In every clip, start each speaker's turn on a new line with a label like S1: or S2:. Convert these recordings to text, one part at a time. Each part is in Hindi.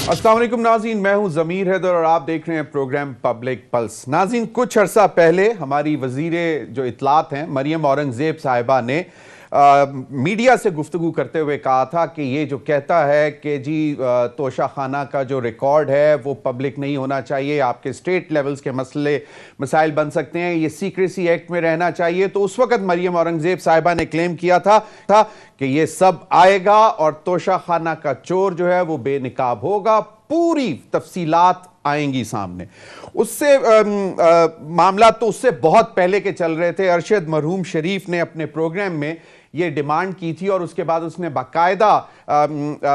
S1: अस्सलाम वालेकुम नाज़रीन, मैं हूं ज़मीर हैदर और आप देख रहे हैं प्रोग्राम पब्लिक पल्स। नाज़रीन, कुछ अरसा पहले हमारी वज़ीरे जो इत्तलात हैं मरियम औरंगज़ेब साहिबा ने मीडिया से गुफ्तगू करते हुए कहा था कि ये जो कहता है कि जी तोशा खाना का जो रिकॉर्ड है वो पब्लिक नहीं होना चाहिए, आपके स्टेट लेवल्स के मसाइल बन सकते हैं, ये सीक्रेसी एक्ट में रहना चाहिए। तो उस वक्त मरियम औरंगज़ेब साहिबा ने क्लेम किया था कि ये सब आएगा और तोशा खाना का चोर जो है वो बेनिकाब होगा, पूरी तफसीलात आएंगी सामने। उससे मामला तो उससे बहुत पहले के चल रहे थे। अरशद मरहूम शरीफ ने अपने प्रोग्राम में ये डिमांड की थी और उसके बाद उसने बाकायदा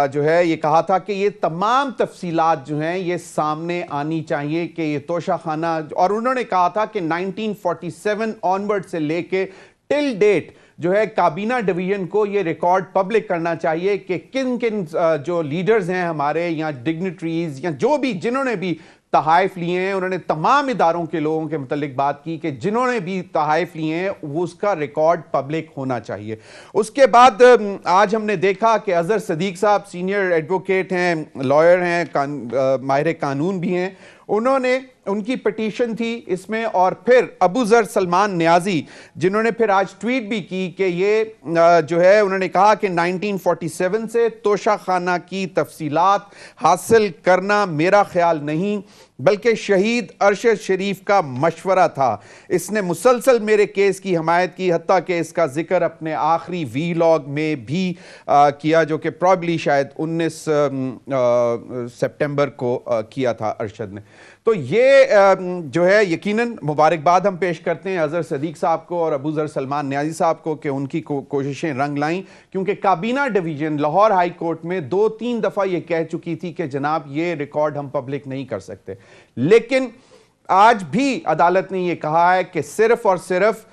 S1: जो है ये कहा था कि ये तमाम तफसीलात जो हैं ये सामने आनी चाहिए कि ये तोशा खाना, और उन्होंने कहा था कि 1947 ऑनवर्ड से लेके टिल डेट जो है काबीना डिवीजन को ये रिकॉर्ड पब्लिक करना चाहिए कि किन किन जो लीडर्स हैं हमारे या डिग्निटरीज या जो भी जिन्होंने भी तहाइफ लिए हैं, उन्होंने तमाम इदारों के लोगों के मुतालिक बात की कि जिन्होंने भी तहाइफ लिए हैं वो उसका रिकॉर्ड पब्लिक होना चाहिए। उसके बाद आज हमने देखा कि अजहर सदीक साहब सीनियर एडवोकेट हैं, लॉयर हैं, माहिर कानून भी हैं, उन्होंने उनकी पिटीशन थी इसमें, और फिर अबू जर सलमान नियाजी जिन्होंने फिर आज ट्वीट भी की कि ये जो है उन्होंने कहा कि 1947 से तोशा खाना की तफसीलात हासिल करना मेरा ख्याल नहीं बल्कि शहीद अरशद शरीफ का मशवरा था। इसने मुसलसल मेरे केस की हमायत की, हत्ता कि इसका जिक्र अपने आखिरी वीलॉग में भी किया जो कि प्रॉब्ली शायद 19 सितंबर को किया था अरशद ने। तो ये जो है यकीनन मुबारकबाद हम पेश करते हैं अजहर सदीक साहब को और अबू जर सलमान नियाजी साहब को कि उनकी कोशिशें रंग लाईं, क्योंकि काबीना डिवीजन लाहौर हाई कोर्ट में 2-3 दफ़ा ये कह चुकी थी कि जनाब ये रिकॉर्ड हम पब्लिक नहीं कर सकते, लेकिन आज भी अदालत ने यह कहा है कि सिर्फ और सिर्फ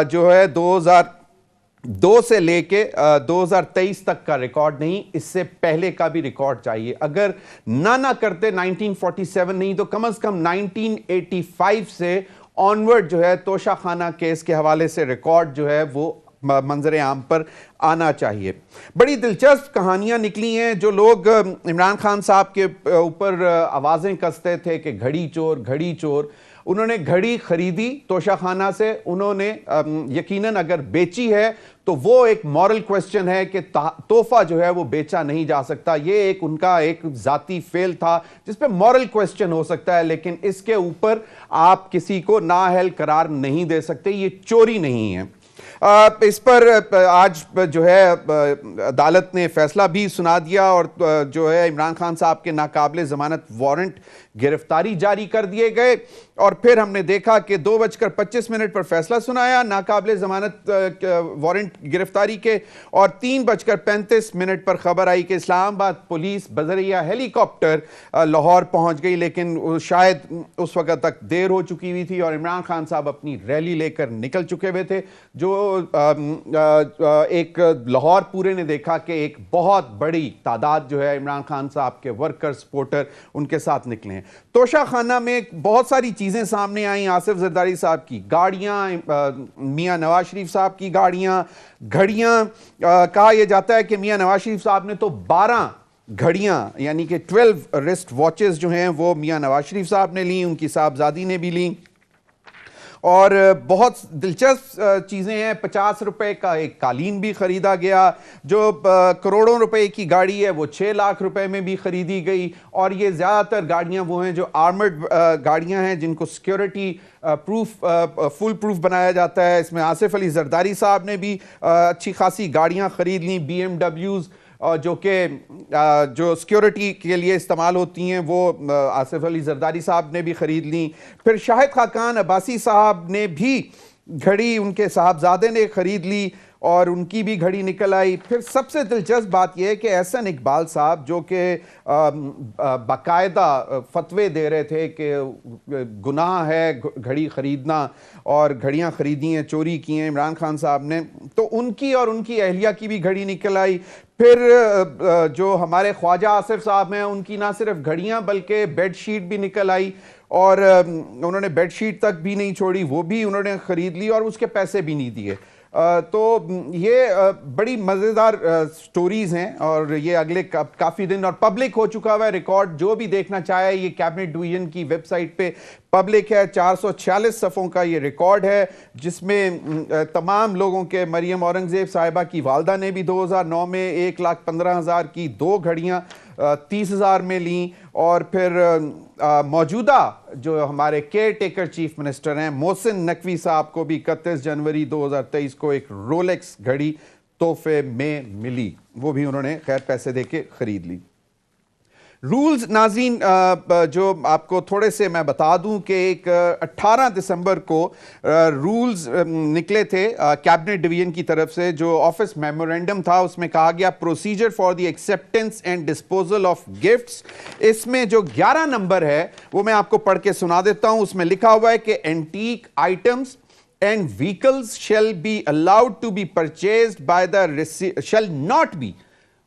S1: जो है 2002 से लेके 2023 तक का रिकॉर्ड नहीं, इससे पहले का भी रिकॉर्ड चाहिए। अगर ना करते 1947 नहीं तो कम से कम 1985 से ऑनवर्ड जो है तोशा खाना केस के हवाले से रिकॉर्ड जो है वो मंजर आम पर आना चाहिए। बड़ी दिलचस्प कहानियां निकली हैं। जो लोग इमरान खान साहब के ऊपर आवाज़ें कसते थे कि घड़ी चोर, उन्होंने घड़ी खरीदी तोशा खाना से, उन्होंने यकीनन अगर बेची है तो वो एक मॉरल क्वेश्चन है कि तोहफा जो है वो बेचा नहीं जा सकता। ये एक उनका एक जाती फेल था जिस पे मॉरल क्वेश्चन हो सकता है, लेकिन इसके ऊपर आप किसी को नाअहल करार नहीं दे सकते, ये चोरी नहीं है। इस पर आज जो है अदालत ने फैसला भी सुना दिया और जो है इमरान खान साहब के नाकाबिले जमानत वारंट गिरफ्तारी जारी कर दिए गए। और फिर हमने देखा कि 2:25 पर फैसला सुनाया नाकाबिले जमानत वारंट गिरफ्तारी के, और 3:35 पर खबर आई कि इस्लामाबाद पुलिस बजरिया हेलीकॉप्टर लाहौर पहुंच गई, लेकिन शायद उस वक्त तक देर हो चुकी हुई थी और इमरान खान साहब अपनी रैली लेकर निकल चुके हुए थे। जो एक लाहौर पूरे ने देखा कि एक बहुत बड़ी तादाद जो है इमरान खान साहब के वर्कर सपोर्टर उनके साथ निकले हैं। तोशा खाना में बहुत सारी चीजें सामने आई। आसिफ जरदारी साहब की गाड़ियां, मियां नवाज शरीफ साहब की गाड़ियां, घड़ियां, कहा यह जाता है कि मियां नवाज शरीफ साहब ने तो 12 घड़ियां यानी कि 12 रिस्ट वॉचेस जो हैं वो मियां नवाज शरीफ साहब ने ली, उनकी साहबजादी ने भी ली। और बहुत दिलचस्प चीज़ें हैं। 50 रुपए का एक कालीन भी ख़रीदा गया। जो करोड़ों रुपए की गाड़ी है वो 6 लाख रुपए में भी ख़रीदी गई। और ये ज़्यादातर गाड़ियां वो हैं जो आर्मर्ड गाड़ियां हैं जिनको सिक्योरिटी फुल प्रूफ बनाया जाता है। इसमें आसिफ अली जरदारी साहब ने भी अच्छी खासी गाड़ियां ख़रीद ली, BMWs जो कि जो सिक्योरिटी के लिए इस्तेमाल होती हैं, वो आसिफ अली जरदारी साहब ने भी ख़रीद ली। फिर शाहिद खाकान अब्बासी साहब ने भी घड़ी उनके साहबजादे ने ख़रीद ली और उनकी भी घड़ी निकल आई। फिर सबसे दिलचस्प बात यह है कि एहसन इकबाल साहब जो कि बाकायदा फतवे दे रहे थे कि गुनाह है घड़ी ख़रीदना और घड़ियां ख़रीदी हैं, चोरी की हैं इमरान खान साहब ने, तो उनकी और उनकी अहलिया की भी घड़ी निकल आई। फिर जो हमारे ख्वाजा आसिफ साहब हैं उनकी ना सिर्फ घड़ियां बल्कि बेडशीट भी निकल आई और उन्होंने बेडशीट तक भी नहीं छोड़ी, वो भी उन्होंने ख़रीद ली और उसके पैसे भी नहीं दिए। तो ये बड़ी मज़ेदार स्टोरीज़ हैं और ये अगले काफ़ी दिन और पब्लिक हो चुका हुआ है रिकॉर्ड। जो भी देखना चाहे ये कैबिनेट डिवीजन की वेबसाइट पे पब्लिक है। 446 सफ़ों का ये रिकॉर्ड है जिसमें तमाम लोगों के मरियम औरंगज़ेब साहिबा की वालदा ने भी 2009 में 1,15,000 की 2 घड़ियाँ 30,000 में ली और फिर मौजूदा जो हमारे केयर टेकर चीफ मिनिस्टर हैं मोहसिन नकवी साहब को भी 31 जनवरी 2023 को एक रोलेक्स घड़ी तोहफे में मिली। वो भी उन्होंने खैर पैसे देके खरीद ली। रूल्स नाज़रीन जो आपको थोड़े से मैं बता दूं कि एक 18 दिसंबर को रूल्स निकले थे कैबिनेट डिवीजन की तरफ से। जो ऑफिस मेमोरेंडम था उसमें कहा गया procedure for the acceptance and disposal of gifts. इसमें जो 11 नंबर है वो मैं आपको पढ़ के सुना देता हूं। उसमें लिखा हुआ है कि antique items and vehicles shall be allowed to be purchased by the shall not be,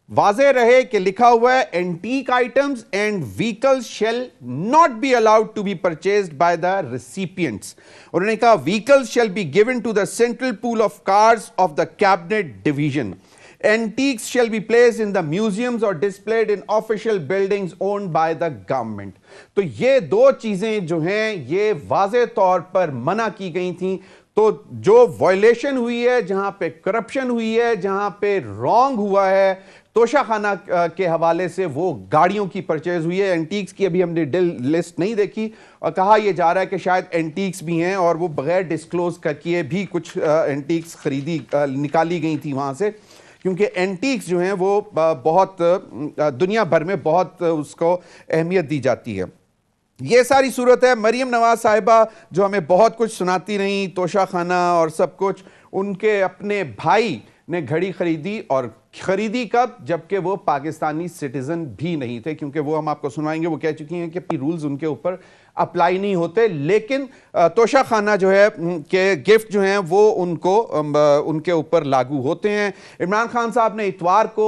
S1: वाज़े रहे कि लिखा हुआ है antique items and vehicles shall not be allowed to be purchased by the recipients. उन्होंने कहा vehicles shall be given to the central pool of cars of the cabinet division. Antiques shall be placed in the museums or displayed in official buildings owned by the government। तो ये दो चीजें जो हैं ये वाज़े तौर पर मना की गई थी। तो जो वायलेशन हुई है, जहां पे करप्शन हुई है, जहां पे रॉन्ग हुआ है तोशाखाना के हवाले से, वो गाड़ियों की परचेज हुई है। एंटीक्स की अभी हमने लिस्ट नहीं देखी और कहा यह जा रहा है कि शायद एंटीक्स भी हैं और वो बगैर डिस्क्लोज किए भी कुछ एंटीक्स खरीदी निकाली गई थी वहां से, क्योंकि एंटीक्स जो हैं वो बहुत दुनिया भर में बहुत उसको अहमियत दी जाती है। ये सारी सूरत है। मरियम नवाज साहिबा जो हमें बहुत कुछ सुनाती रही, तोशाखाना और सब कुछ, उनके अपने भाई ने घड़ी खरीदी और खरीदी कब? जबकि वो पाकिस्तानी सिटीजन भी नहीं थे, क्योंकि वो हम आपको सुनाएंगे वो कह चुकी हैं कि रूल्स उनके ऊपर अप्लाई नहीं होते। लेकिन तोशाखाना जो है के गिफ्ट जो हैं वो उनके ऊपर लागू होते हैं। इमरान खान साहब ने इतवार को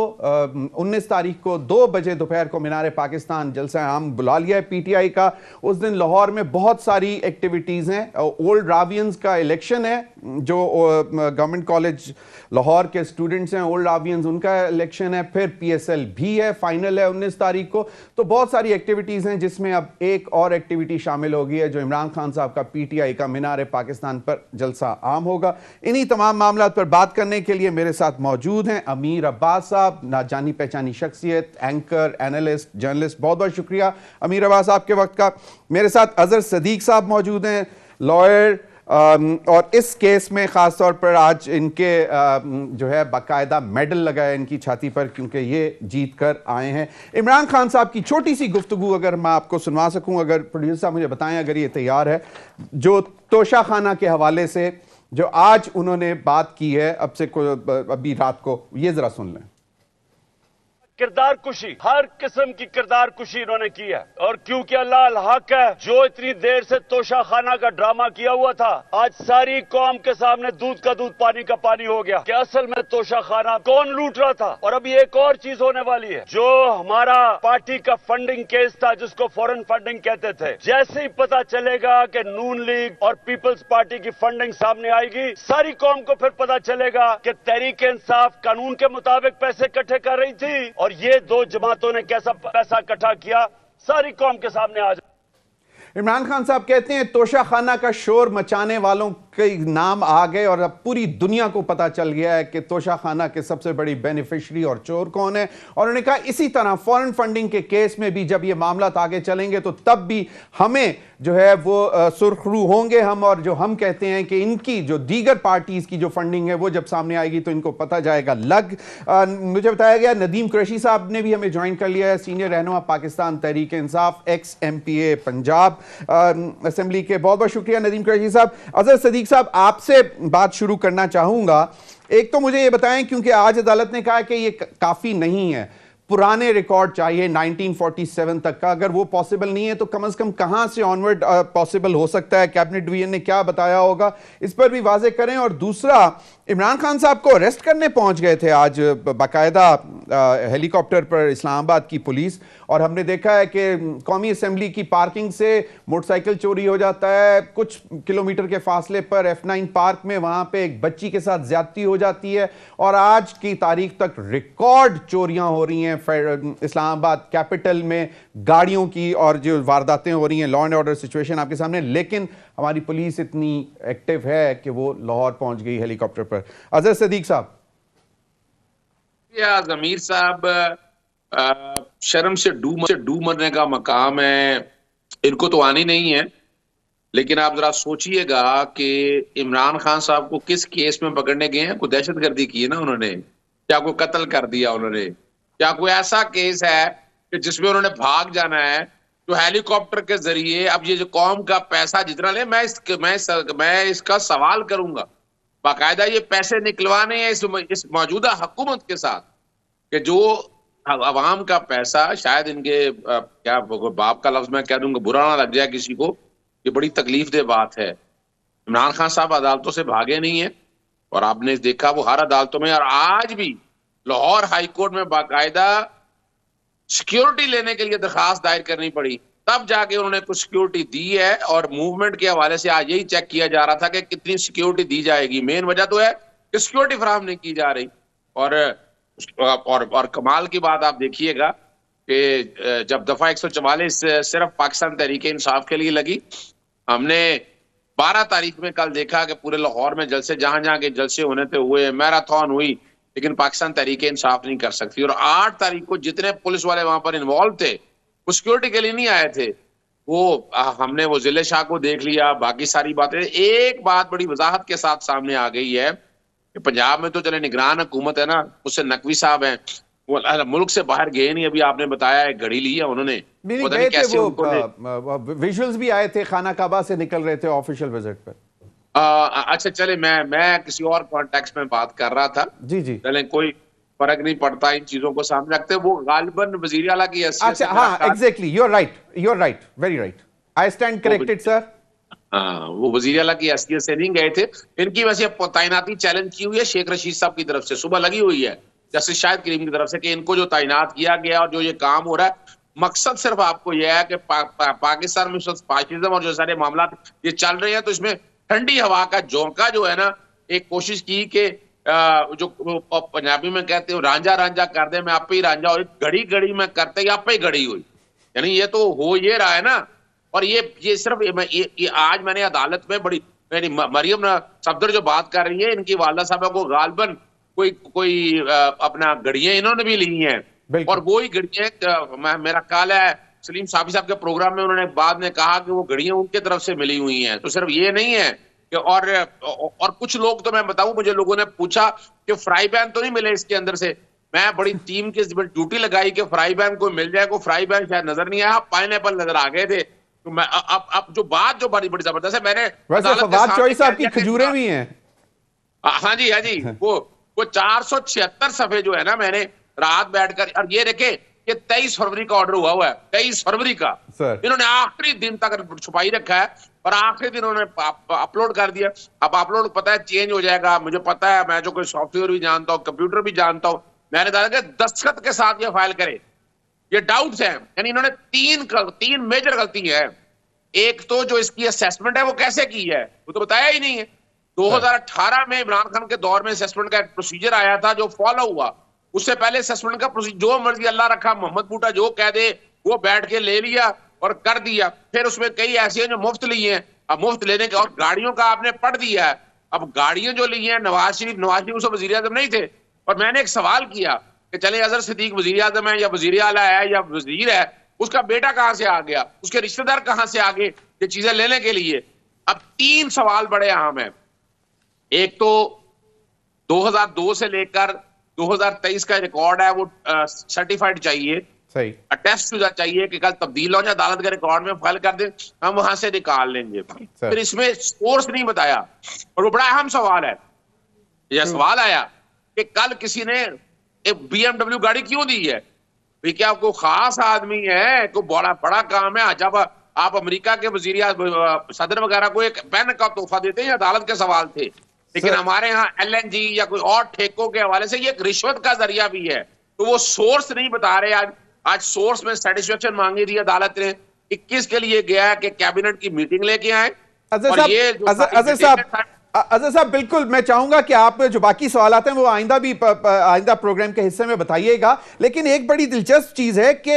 S1: 19 तारीख को 2 बजे दोपहर को मीनार पाकिस्तान जलसा आम बुला लिया है पीटीआई का। उस दिन लाहौर में बहुत सारी एक्टिविटीज़ हैं। ओल्ड रावियंस का इलेक्शन है, जो गवर्नमेंट कॉलेज लाहौर के स्टूडेंट्स हैं ओल्ड रावियंस, उनका इलेक्शन है। फिर PSL भी है, फाइनल है 19 तारीख को। तो बहुत सारी एक्टिविटीज़ हैं जिसमें अब एक और एक्टिविटी शामिल हो गई है जो इमरान खान साहब का पीटीआई का मीनार पाकिस्तान पर जलसा आम होगा। इन्हीं तमाम मामलों पर बात करने के लिए मेरे साथ मौजूद हैं अमीर अब्बास साहब, ना जानी पहचानी शख्सियत, एंकर, एनालिस्ट, जर्नलिस्ट। बहुत बहुत शुक्रिया अमीर अब्बास साहब के वक्त का। मेरे साथ अजहर सदीक साहब मौजूद हैं, लॉयर, और इस केस में ख़ास तौर पर आज इनके जो है बाकायदा मेडल लगा है इनकी छाती पर, क्योंकि ये जीत कर आए हैं। इमरान खान साहब की छोटी सी गुफ्तगू अगर मैं आपको सुनवा सकूं, अगर प्रोड्यूसर साहब मुझे बताएं अगर ये तैयार है, जो तोशाखाना के हवाले से जो आज उन्होंने बात की है अभी रात को, ये जरा सुन लें।
S2: किरदार कुशी, हर किस्म की किरदार कुशी इन्होंने की है। और क्योंकि अल्लाह अल हक है, जो इतनी देर से तोशाखाना का ड्रामा किया हुआ था, आज सारी कौम के सामने दूध का दूध पानी का पानी हो गया कि असल में तोशाखाना कौन लूट रहा था। और अभी एक और चीज होने वाली है, जो हमारा पार्टी का फंडिंग केस था जिसको फॉरेन फंडिंग कहते थे, जैसे ही पता चलेगा कि नून लीग और पीपल्स पार्टी की फंडिंग सामने आएगी, सारी कौम को फिर पता चलेगा कि तहरीक इंसाफ कानून के मुताबिक पैसे इकट्ठे कर रही थी और ये दो जमातों ने कैसा पैसा इकट्ठा किया, सारी कौम के सामने आ जाए।
S1: इमरान खान साहब कहते हैं तोशाखाना का शोर मचाने वालों के नाम आ गए और अब पूरी दुनिया को पता चल गया है कि तोशाखाना के सबसे बड़ी बेनिफिशियरी और चोर कौन है। और उन्होंने कहा इसी तरह फॉरेन फंडिंग के केस में भी जब ये मामला आगे चलेंगे तो तब भी हमें जो है वो सुरखरू होंगे हम, और जो हम कहते हैं कि इनकी जो दीगर पार्टीज की जो फंडिंग है वो जब सामने आएगी तो इनको पता जाएगा। मुझे बताया गया नदीम कुरैशी साहब ने भी हमें ज्वाइन कर लिया है, सीनियर रहनुमा Pakistan Tehreek Insaf, x MPA Punjab assembly के। बहुत बहुत शुक्रिया नदीम कुरैशी साहब। अजहर सदीक साहब, आपसे बात शुरू करना चाहूंगा। एक तो मुझे ये बताएं, क्योंकि आज अदालत ने कहा कि ये काफी नहीं है, पुराने रिकॉर्ड चाहिए 1947 तक का। अगर वो पॉसिबल नहीं है तो कम से कम कहां से ऑनवर्ड पॉसिबल हो सकता है, कैबिनेट डिवीजन ने क्या बताया होगा, इस पर भी वाजे करें। और दूसरा, इमरान खान साहब को अरेस्ट करने पहुंच गए थे आज बाकायदा हेलीकॉप्टर पर इस्लामाबाद की पुलिस, और हमने देखा है कि कौमी असेंबली की पार्किंग से मोटरसाइकिल चोरी हो जाता है, कुछ किलोमीटर के फासले पर F9 पार्क में वहां पे एक बच्ची के साथ ज्यादती हो जाती है, और आज की तारीख तक रिकॉर्ड चोरियां हो रही हैं इस्लामाबाद कैपिटल में, गाड़ियों की, और जो वारदातें हो रही हैं, लॉ एंड ऑर्डर सिचुएशन आपके सामने। लेकिन हमारी पुलिस इतनी एक्टिव है कि वो लाहौर पहुंच गई हेलीकॉप्टर पर। अजहर सदीक साहब।
S3: या जमीर साहब, शर्म से डू मरने का मकाम है, इनको तो आनी नहीं है। लेकिन आप जरा सोचिएगा कि इमरान खान साहब को किस केस में पकड़ने गए हैं? कोई दहशतगर्दी की है ना उन्होंने? क्या कोई कत्ल कर दिया उन्होंने? क्या कोई ऐसा केस है कि जिसमें उन्होंने भाग जाना है? जो हेलीकॉप्टर के जरिए, अब ये जो कौम का पैसा जितना ले, मैं इसका सवाल करूंगा, बाकायदा ये पैसे निकलवाने हैं इस मौजूदा हुकूमत के साथ, कि जो अवाम का पैसा, शायद इनके क्या बाप का लफ्ज मैं कह दूंगा, बुरा ना लग जाए किसी को, ये बड़ी तकलीफ दे बात है। इमरान खान साहब अदालतों से भागे नहीं है, और आपने देखा वो हर अदालतों में, और आज भी लाहौर हाई कोर्ट में बाकायदा सिक्योरिटी लेने के लिए दरखास्त दायर करनी पड़ी, तब जाके उन्होंने कुछ सिक्योरिटी दी है। और मूवमेंट के हवाले से आज यही चेक किया जा रहा था कि कितनी सिक्योरिटी दी जाएगी। मेन वजह तो है कि सिक्योरिटी फराहम नहीं की जा रही। और कमाल की बात आप देखिएगा कि जब दफा 144 सिर्फ पाकिस्तान तहरीक इंसाफ के लिए लगी, हमने 12 तारीख में कल देखा कि पूरे लाहौर में जलसे, जहां जहां के जलसे होने थे हुए, मैराथन हुई, लेकिन पाकिस्तान तहरीक इंसाफ नहीं कर सकती। और 8 तारीख को जितने पुलिस वाले वहां पर इन्वॉल्व थे, वो सिक्योरिटी के लिए नहीं आए थे, वो हमने वो जिले शाह को देख लिया, बाकी सारी बातें। एक बात बड़ी वजाहत के साथ सामने आ गई है कि पंजाब में तो चले निगरान हुकूमत है ना, उससे नकवी साहब हैं, वो मुल्क से बाहर गए नहीं। अभी आपने बताया एक घड़ी ली है उन्होंने, पता नहीं कैसे
S1: विजुअल्स भी आए थे, खाना काबा से निकल रहे थे ऑफिशियल विजिट पर।
S3: अच्छा चले, मैं किसी और कॉन्टेक्स्ट में बात कर रहा था।
S1: जी जी,
S3: चले, कोई फर्क नहीं पड़ता, इन चीजों को सामने रखते। वो गालिबन वजीर आला की हैसियत से,
S1: अच्छा, हाँ, exactly, you are right, very right, I stand corrected sir.
S3: वो वजीर आला की हैसियत से नहीं गए थे। इनकी वैसे तैनाती चैलेंज की हुई है शेख रशीद साहब की तरफ से, सुबह लगी हुई है जस्टिस शाहिद करीम की तरफ से, कि इनको जो तैनात किया गया और जो ये काम हो रहा है, मकसद सिर्फ आपको यह है कि पाकिस्तान में फाशिज्म और जो सारे मामला ये चल रहे हैं, तो इसमें ठंडी हवा का झोंका जो है ना, एक कोशिश की कि जो पंजाबी में कहते हो रांझा रांझा कर दे, मैं आप ही रांझा हुई, घड़ी घड़ी में करते आप ही घड़ी हुई। यानी ये तो हो ये रहा है ना। और ये सिर्फ ये आज मैंने अदालत में बड़ी, मरियम सफदर जो बात कर रही है, इनकी वालदा साहबा को गालबन कोई अपना घड़ियां इन्होंने भी ली हैं, और वो ही घड़ियां मेरा ख्याल है सलीम साफी साहब के प्रोग्राम में उन्होंने बाद में कहा कि वो घड़ियां उनके तरफ से मिली हुई हैं। तो सिर्फ ये नहीं है कि और कुछ लोग, तो मैं बताऊं, मुझे लोगों ने पूछा कि फ्राई पैन तो नहीं मिले इसके अंदर से। मैं बड़ी टीम की ड्यूटी लगाई कि फ्राई पैन कोई मिल जाए, को फ्राई पैन शायद नजर नहीं आया, पाइनएप्पल नजर आ गए थे। तो मैं अब जो बात जो बड़ी बड़ी जबरदस्त है, मैंने
S1: फवाद चौधरी साहब की खजूरें भी हैं।
S3: हाँ जी, हाँ जी, वो 476 सफे जो है ना, मैंने रात बैठकर, और ये देखे कि 23 फरवरी का ऑर्डर हुआ है, 23 फरवरी का इन्होंने आखिरी दिन तक छुपाई रखा है, और आखिरी दिन उन्होंने अपलोड कर दिया। अब अपलोड पता है चेंज हो जाएगा, मुझे पता है, मैं जो कोई सॉफ्टवेयर भी जानता हूँ, कंप्यूटर भी जानता हूँ, मैंने कहा कि दस्तखत के साथ ये फाइल करे, ये डाउट्स हैं। यानी इन्होंने तीन मेजर गलती है। एक तो जो इसकी असेसमेंट है वो कैसे की है, वो तो बताया ही नहीं है। 2018 में इमरान खान के दौर में असेसमेंट का एक प्रोसीजर आया था जो फॉलो हुआ। उससे पहले असेसमेंट का प्रोसीजर जो मर्जी अल्लाह रखा, मोहम्मद बूटा जो कह दे वो बैठ के ले लिया और कर दिया। फिर उसमें कई ऐसे हैं जो मुफ्त लिए हैं, अब मुफ्त लेने के, और गाड़ियों का आपने पढ़ दिया है। अब गाड़ियां जो ली हैं, नवाज शरीफ उस वजीर आजम नहीं थे। और मैंने एक सवाल किया कि चले अजहर सिद्दीक वजीर आजम है या वजीर आला है या वजीर है, उसका बेटा कहां से आ गया, उसके रिश्तेदार कहां से आ गए ये चीजें लेने के लिए। अब 3 सवाल बड़े अहम है। एक तो 2002 से लेकर 2023 का रिकॉर्ड है, वो सर्टिफाइड चाहिए, सही अटेस्ट शुदा चाहिए कि कल तब्दील हो जाए, अदालत के रिकॉर्ड में फाइल कर दे, हम वहां से निकाल लेंगे। फिर इसमें सोर्स नहीं बताया, और वो बड़ा अहम सवाल है। यह सवाल आया कि कल किसी ने एक BMW गाड़ी क्यों दी है, भाई क्या कोई खास आदमी है, कोई बड़ा काम है। जब आप अमेरिका के वजीर सदर वगैरह को एक पेन का तोहफा देते हैं, अदालत के सवाल थे। लेकिन हमारे यहाँ LNG या कोई और ठेकों के हवाले से ये एक रिश्वत का जरिया भी है। तो वो सोर्स नहीं बता रहे। आज सोर्स में सेटिस्फेक्शन मांगी थी अदालत ने, 21 के लिए गया कि कैबिनेट की मीटिंग लेके आए।
S1: अजहर साहब बिल्कुल, मैं चाहूंगा कि आप जो बाकी सवाल हैं वो आइंदा प्रोग्राम के हिस्से में बताइएगा, लेकिन एक बड़ी दिलचस्प चीज है कि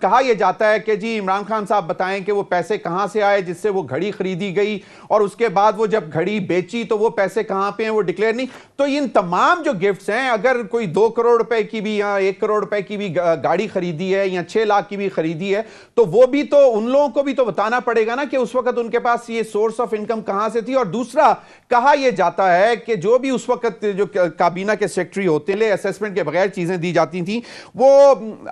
S1: कहा यह जाता है कि जी इमरान खान साहब बताएं कि वो पैसे कहां से आए जिससे वो घड़ी खरीदी गई, और उसके बाद वो जब घड़ी बेची तो वो पैसे कहां पे हैं वो डिक्लेयर नहीं। तो इन तमाम जो गिफ्ट्स हैं, अगर कोई 2 करोड़ रुपए की भी या 1 करोड़ रुपए की भी गाड़ी खरीदी है या 6 लाख की भी खरीदी है, तो वो भी तो उन लोगों को भी तो बताना पड़ेगा ना कि उस वक्त उनके पास ये सोर्स ऑफ इनकम कहां से थी। और दूसरा, कहा यह जाता है कि जो भी उस वक्त जो काबीना के सेक्रेटरी होते हैं, असेसमेंट के बगैर चीजें दी जाती थी, वो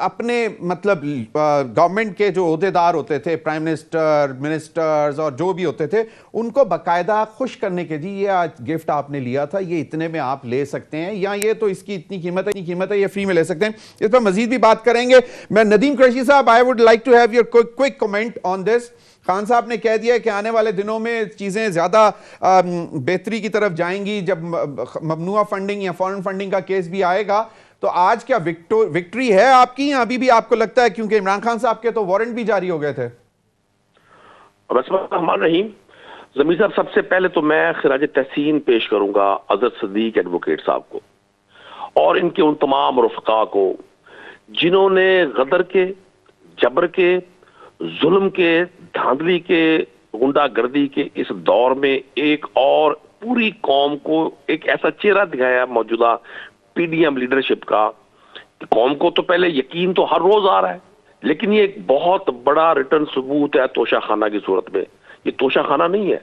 S1: अपने मतलब गवर्नमेंट के जो ओहदेदार होते थे, प्राइम मिनिस्टर, मिनिस्टर्स और जो भी होते थे, उनको बाकायदा खुश करने के लिए ये आज गिफ्ट आपने लिया था, ये इतने में आप ले सकते हैं, या ये तो इसकी इतनी कीमत है, ये फ्री में ले सकते हैं। इस पर मजीद भी बात करेंगे। मैं नदीम कुरैशी साहब, I would like to have your quick comment on this. Khan साहब ने कह दिया कि आने वाले दिनों में चीजें ज्यादा बेहतरी की तरफ जाएंगी जब ममनुआ फंडिंग या फॉरेन फंडिंग का केस भी आएगा। तो आज क्या विक्ट्री है आपकी, या अभी भी आपको लगता है, क्योंकि इमरान खान साहब के तो वारंट भी जारी हो गए थे?
S4: रहीम जमीर साहब, सबसे पहले तो मैं खिराज तहसीन पेश करूंगा अजहर सदीक एडवोकेट साहब को और इनके उन तमाम रफ़का को जिन्होंने गदर के, जबर के, जुल्म के, धांधली के, गुंडागर्दी के इस दौर में एक और पूरी कौम को एक ऐसा चेहरा दिखाया मौजूदा पीडीएम लीडरशिप का। कौम को तो पहले यकीन तो हर रोज आ रहा है, लेकिन ये एक बहुत बड़ा रिटर्न सबूत है तोशा खाना की सूरत में। ये तोशा खाना नहीं है,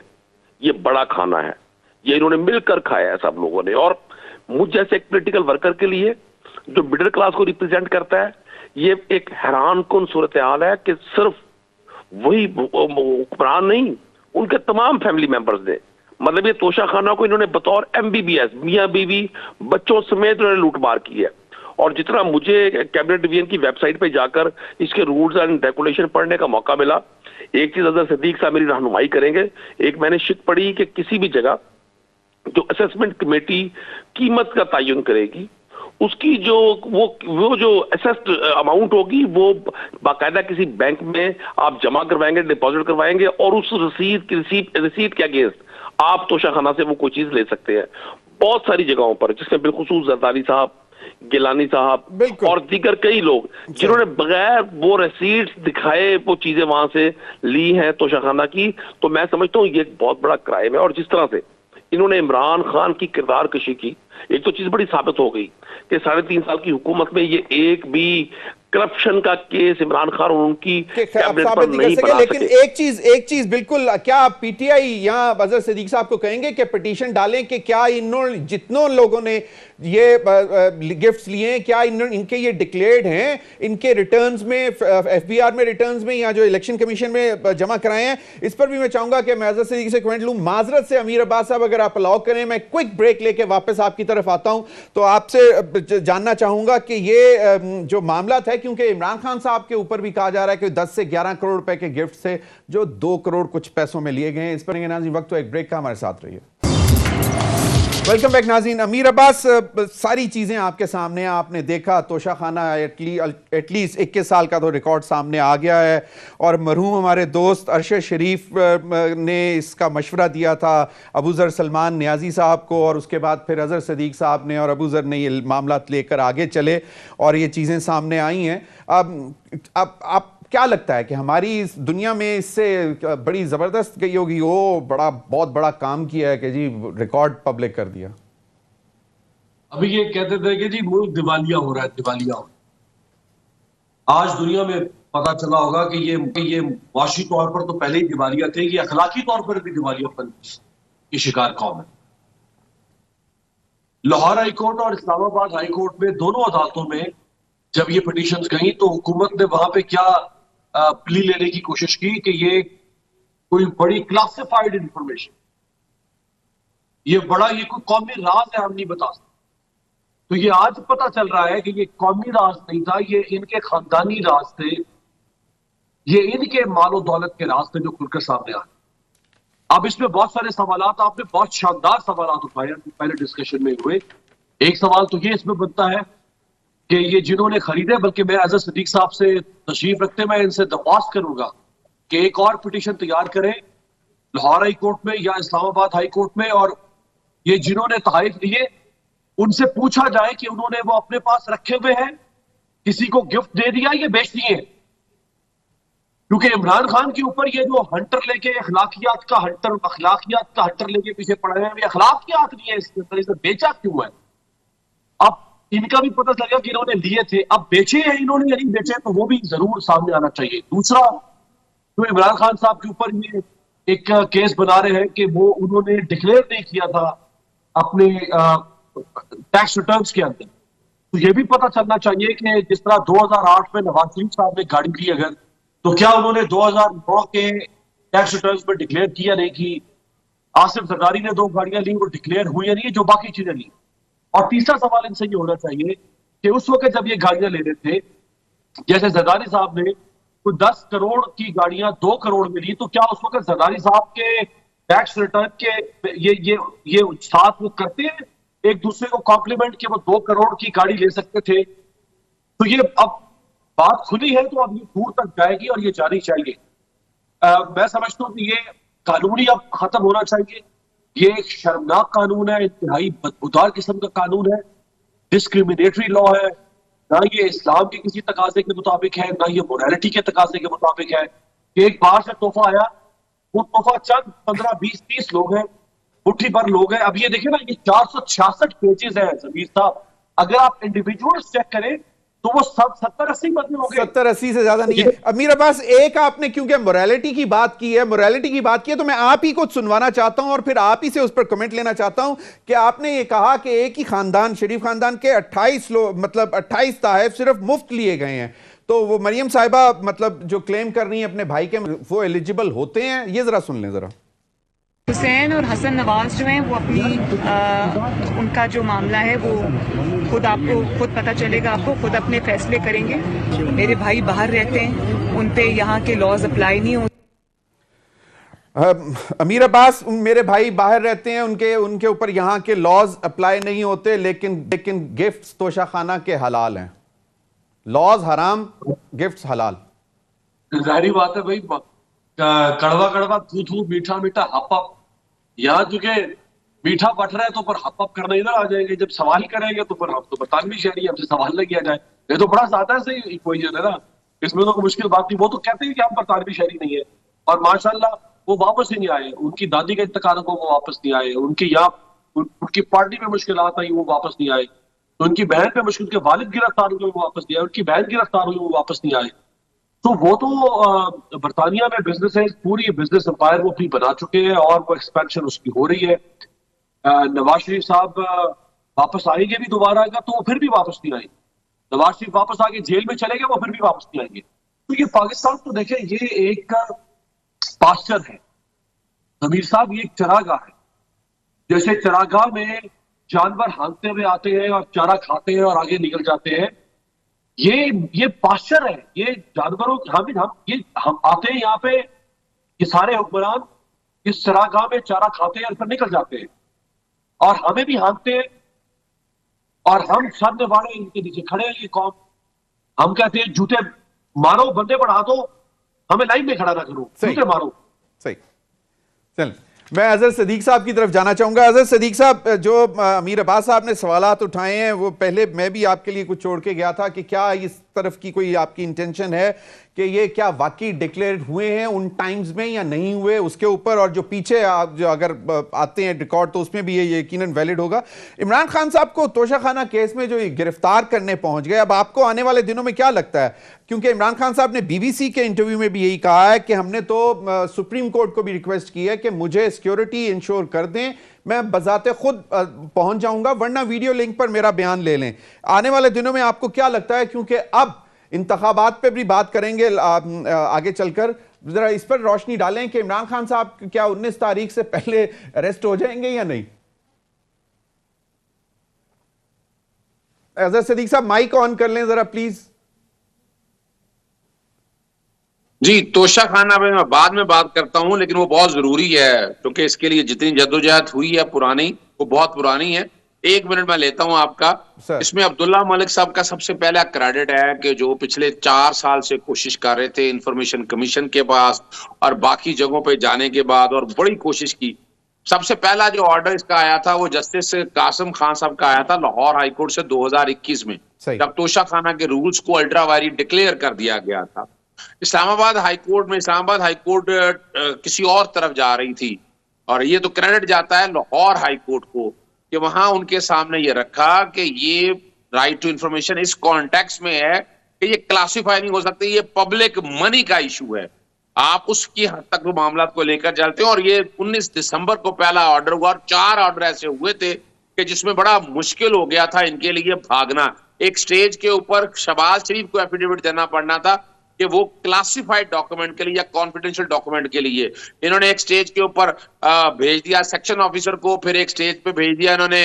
S4: ये बड़ा खाना है, ये इन्होंने मिलकर खाया है सब लोगों ने। और मुझ जैसे एक पॉलिटिकल वर्कर के लिए जो मिडिल क्लास को रिप्रेजेंट करता है, ये एक हैरान कुन सूरत हाल है कि सिर्फ वही हुक्मरान नहीं, उनके तमाम फैमिली मेंबर्स ने, मतलब ये तोशा खाना को इन्होंने बतौर एमबीबीएस, मियां बीवी बच्चों समेत इन्होंने लूटमार की है। और जितना मुझे कैबिनेट डिवीजन की वेबसाइट पे जाकर इसके रूल्स एंड रेगुलेशन पढ़ने का मौका मिला, एक चीज अजहर सदीक साहब मेरी रहनुमाई करेंगे। एक मैंने शिक पढ़ी कि किसी भी जगह जो असेसमेंट कमेटी कीमत का तयन करेगी, उसकी जो वो जो असेस्ड अमाउंट होगी वो बाकायदा किसी बैंक में आप जमा करवाएंगे, डिपॉजिट करवाएंगे, और उस रसीद के अगेंस्ट आप तोशाखाना से वो कोई चीज ले सकते हैं। बहुत सारी जगहों पर, जिसमें बिलखुसूस जरदारी साहब, गिलानी साहब और दीगर कई लोग जिन्होंने बगैर वो रसीद दिखाए वो चीजें वहां से ली हैं तोशाखाना की, तो मैं समझता हूँ ये एक बहुत बड़ा क्राइम है। और जिस तरह से इन्होंने इमरान खान की किरदार कशी की, एक तो चीज बड़ी साबित हो गई कि 3.5 साल की हुकूमत में ये एक भी करप्शन का केस इमरान खान और उनकी कैबिनेट पर नहीं बना सके।
S1: लेकिन एक चीज बिल्कुल, क्या आप पीटीआई या अजहर सदीक साहब को कहेंगे कि पिटीशन डालें कि क्या जितनों लोगों ने ये गिफ्ट्स लिए हैं, क्या इनके ये डिक्लेयर्ड हैं, इनके रिटर्न्स में, एफबीआर में रिटर्न्स में, या जो इलेक्शन कमीशन में जमा कराए हैं? इस पर भी मैं चाहूंगा कि मैं अजहर सदीक से कमेंट लूं। माजरत से अमीर अब्बास साहब, अगर आप अलाउ करें, मैं क्विक ब्रेक लेके वापस आपकी तरफ आता हूं, तो आपसे जानना चाहूंगा कि ये जो मामला था, क्योंकि इमरान खान साहब के ऊपर भी कहा जा रहा है कि 10 से 11 करोड़ रुपए के गिफ्ट से जो 2 करोड़ कुछ पैसों में लिए गए हैं। इस पर नाज़रीन वक्त तो एक ब्रेक का, हमारे साथ रहिए। वेलकम बैक नाज़रीन। अमीर अब्बास, सारी चीजें आपके सामने, आपने देखा तोशा खाना एटलीस्ट 21 साल का तो रिकॉर्ड सामने आ गया है, और मरहूम हमारे दोस्त अरशद शरीफ ने इसका मशवरा दिया था अबू ज़र सलमान नियाजी साहब को, और उसके बाद फिर अजहर सदीक साहब ने और अबू ज़र ने ये मामला लेकर आगे चले और ये चीज़ें सामने आई हैं। अब आप क्या लगता है कि हमारी इस दुनिया में इससे बड़ी जबरदस्त गई होगी, वो बहुत बड़ा काम किया है कि जी रिकॉर्ड पब्लिक कर दिया?
S5: अभी ये कहते थे कि जी मुल्क दिवालिया हो रहा है, दिवालिया हो रहा है। आज दुनिया में पता चला होगा कि ये माशी तौर पर तो पहले ही दिवालिया थे, ये अखलाकी तौर पर भी दिवालियापन की शिकार कौम है। लाहौर हाई कोर्ट और इस्लामाबाद हाई कोर्ट में, दोनों अदालतों में जब ये पिटीशंस गई, तो हुकूमत ने वहां पे क्या प्ली लेने की कोशिश की कि ये कोई बड़ी क्लासिफाइड इंफॉर्मेशन, ये कोई कौमी राज है, हम नहीं बता सकते। तो ये आज पता चल रहा है कि ये कौमी राज नहीं था, ये इनके खानदानी राज थे, ये इनके मालो दौलत के राज थे जो खुलकर सामने आए। अब इसमें बहुत सारे सवाल, आपने बहुत शानदार सवाल उठाए पहले डिस्कशन में हुए। एक सवाल तो ये इसमें बनता है कि ये जिन्होंने खरीदे, बल्कि मैं अजहर सिद्दीक साहब से तशरीफ रखते मैं इनसे दरख्वास्त करूंगा कि एक और पिटीशन तैयार करें लाहौर हाई कोर्ट में या इस्लामाबाद हाई कोर्ट में, और ये जिन्होंने तहरीफ लिए उनसे पूछा जाए कि उन्होंने वो अपने पास रखे हुए हैं, किसी को गिफ्ट दे दिया, ये बेच दिए। क्योंकि इमरान खान के ऊपर ये जो हंटर लेके अखलाकियात का हंटर लेके पीछे पड़े हैं, ये अखलाकियात नहीं है इसके अंदर, इसे बेचा क्यों है? अब इनका भी पता चल गया कि इन्होंने लिए थे, अब बेचे हैं इन्होंने या नहीं बेचे, तो वो भी जरूर सामने आना चाहिए। दूसरा, तो इमरान खान साहब के ऊपर ये एक केस बना रहे हैं कि वो उन्होंने डिक्लेयर नहीं किया था अपने टैक्स रिटर्न्स के अंदर, तो ये भी पता चलना चाहिए कि जिस तरह 2008 में नवाज शरीफ साहब ने गाड़ी ली अगर, तो क्या उन्होंने 2009 के टैक्स रिटर्न्स में डिक्लेयर किया नहीं की? आसिफ जरदारी ने 2 गाड़ियां ली, वो डिक्लेयर हुई या नहीं, जो बाकी चीजें ली। और तीसरा सवाल इनसे ये होना चाहिए कि उस वक्त जब ये गाड़ियां ले रहे थे, जैसे जरदारी साहब ने तो 10 करोड़ की गाड़ियां 2 करोड़ में ली, तो क्या उस वक्त जरदारी साहब के टैक्स रिटर्न के ये साथ वो करते हैं एक दूसरे को कॉम्प्लीमेंट कि वो 2 करोड़ की गाड़ी ले सकते थे? तो ये अब बात खुली है, तो अब ये दूर तक जाएगी और ये जानी चाहिए। मैं समझता हूं कि ये कानूनी अब खत्म होना चाहिए। ये एक शर्मनाक कानून है, इंतहाई बदबूदार किस्म का कानून है, डिस्क्रिमिनेटरी लॉ है, ना ये इस्लाम के किसी तकाजे के मुताबिक है, ना ये मोरालिटी के तकाजे के मुताबिक है कि एक बाहर से तोहफा आया, वो तोहफा चंद 15, 20, 30 लोग हैं, मुट्ठी भर लोग हैं। अब ये देखिए ना, ये 466 पेजेस है जमीर साहब, अगर आप इंडिविजुअल चेक करें तो वो 70-80 बंदे हो गए,
S1: 70-80 से ज्यादा नहीं है। अमीर अब्बास, एक आपने क्योंकि मोरालिटी की बात की है, तो मैं आप ही को सुनवाना चाहता हूं और फिर आप ही से उस पर कमेंट लेना चाहता हूं कि आपने ये कहा कि एक ही खानदान, शरीफ खानदान के 28 लोग, मतलब 28 तहफ सिर्फ मुफ्त लिए गए हैं, तो वो मरियम साहिबा मतलब जो क्लेम कर रही हैं अपने भाई के, वो एलिजिबल होते हैं? ये जरा सुन लें जरा।
S6: हुसैन और हसन नवाज जो हैं वो अपनी उनका जो मामला है वो खुद पता चलेगा, आपको खुद अपने फैसले करेंगे। मेरे भाई बाहर रहते हैं, उन पे यहाँ के लॉज अप्लाई नहीं होते।
S1: अमीर अब्बास, मेरे भाई बाहर रहते हैं, उनके ऊपर यहाँ के लॉज अप्लाई नहीं होते, लेकिन गिफ्ट्स तोशाखाना के हलाल हैं। लॉज हराम, गिफ्ट्स हलाल।
S5: जाहिर बात है भाई, कड़वा कड़वा, थू थू, मीठा मीठा, हप हप। यहाँ चूंकि मीठा बट रहा है तो पर हप हप करना इधर आ जाएंगे, जब सवाल करेंगे तो फिर हम तो बरतानवी शहरी, हमसे सवाल न किया जाए, ये तो बड़ा ज्यादा से इक्वेशन है ना, इसमें तो कोई मुश्किल बात नहीं। वो तो कहते हैं कि हम बरतानवी शहरी नहीं है, और माशाल्लाह वो वापस ही नहीं आए, उनकी दादी के इंतकाल को वो वापस नहीं आए, उनकी पार्टी में मुश्किल आई वो वापस नहीं आए, तो उनकी बहन पे मुश्किल के वालिद गिरफ्तार हुए वो वापस नहीं आए, उनकी बहन गिरफ्तार हुई वो वापस नहीं आए। तो वो तो बरतानिया में बिजनेस है, पूरी बिजनेस एम्पायर वो अपनी बना चुके हैं और वो एक्सपेंशन उसकी हो रही है। नवाज शरीफ साहब वापस आएंगे भी दोबारा आएगा तो वो फिर भी वापस नहीं आएंगे, नवाज शरीफ वापस आके जेल में चले गए वो फिर भी वापस नहीं आएंगे। तो ये पाकिस्तान तो देखें, ये एक पास्चर है जमीर साहब, ये एक चरागाह है। जैसे चरागाह में जानवर हांकते हुए आते हैं और चारा खाते हैं और आगे निकल जाते हैं, ये पास्चर है, ये जानवरों हम आते हैं यहाँ पे, ये सारे हुक्मरान इस चरागाह में चारा खाते हैं और फिर निकल जाते हैं, और हमें भी हांकते हैं, और हम सामने वाले इनके नीचे खड़े हैं। ये कौम, हम कहते हैं जूते मारो, बंदे बढ़ा दो, हमें लाइन में खड़ा ना करो, जूते मारो।
S1: सही। चल, मैं अजहर सदीक साहब की तरफ जाना चाहूंगा। अजहर सदीक साहब, जो अमीर अब्बास साहब ने सवालात उठाए हैं, वो पहले मैं भी आपके लिए कुछ छोड़ के गया था कि क्या इस तरफ की कोई आपकी इंटेंशन है कि ये क्या वाकई डिक्लेयर हुए हैं उन टाइम्स में या नहीं हुए, उसके ऊपर, और जो पीछे आप जो अगर आते हैं रिकॉर्ड तो उसमें भी ये यकीनन वैलिड होगा। इमरान खान साहब को तोशाखाना केस में जो गिरफ्तार करने पहुंच गए, अब आपको आने वाले दिनों में क्या लगता है, क्योंकि इमरान खान साहब ने बीबीसी के इंटरव्यू में भी यही कहा है कि हमने तो सुप्रीम कोर्ट को भी रिक्वेस्ट की है कि मुझे सिक्योरिटी इंश्योर कर दें, मैं बजाते खुद पहुंच जाऊंगा, वरना वीडियो लिंक पर मेरा बयान ले लें। आने वाले दिनों में आपको क्या लगता है, क्योंकि अब इंतखाबात पे भी बात करेंगे आगे चलकर, जरा इस पर रोशनी डालें कि इमरान खान साहब क्या 19 तारीख से पहले अरेस्ट हो जाएंगे या नहीं? अजहर सदीक साहब, माइक ऑन कर लें जरा प्लीज।
S3: जी, तोशाखाना पे मैं बाद में बात करता हूं, लेकिन वो बहुत जरूरी है, क्योंकि इसके लिए जितनी जद्दोजहद हुई है पुरानी, वो बहुत पुरानी है, 1 मिनट मैं लेता हूं आपका। इसमें अब्दुल्ला मलिक साहब का सबसे पहला क्रेडिट है कि जो पिछले 4 साल से कोशिश कर रहे थे इंफॉर्मेशन कमीशन के पास और बाकी जगहों पे जाने के बाद, और बड़ी कोशिश की। सबसे पहला जो ऑर्डर इसका आया था वो जस्टिस कासिम खान साहब का आया था लाहौर हाईकोर्ट से 2021 में, जब तोशाखाना के रूल्स को अल्ट्रा वायलेट डिक्लेयर कर दिया गया था। इस्लामाबाद हाईकोर्ट किसी और तरफ जा रही थी, और ये तो क्रेडिट जाता है लाहौर हाईकोर्ट को कि वहां उनके सामने ये रखा कि ये राइट टू इंफॉर्मेशन इस कॉन्टेक्स्ट में है कि ये क्लासिफाई नहीं हो सकती, ये पब्लिक मनी का इशू है। आप उसकी हद तक मामला को लेकर चलते हैं, और ये 19 दिसंबर को पहला ऑर्डर हुआ, और 4 ऑर्डर ऐसे हुए थे कि जिसमें बड़ा मुश्किल हो गया था इनके लिए भागना। एक स्टेज के ऊपर शहबाज शरीफ को एफिडेविट देना पड़ना था कि वो क्लासिफाइड डॉक्यूमेंट के लिए या कॉन्फिडेंशियल डॉक्यूमेंट के लिए, इन्होंने एक स्टेज के ऊपर भेज दिया सेक्शन ऑफिसर को, फिर एक स्टेज पे भेज दिया इन्होंने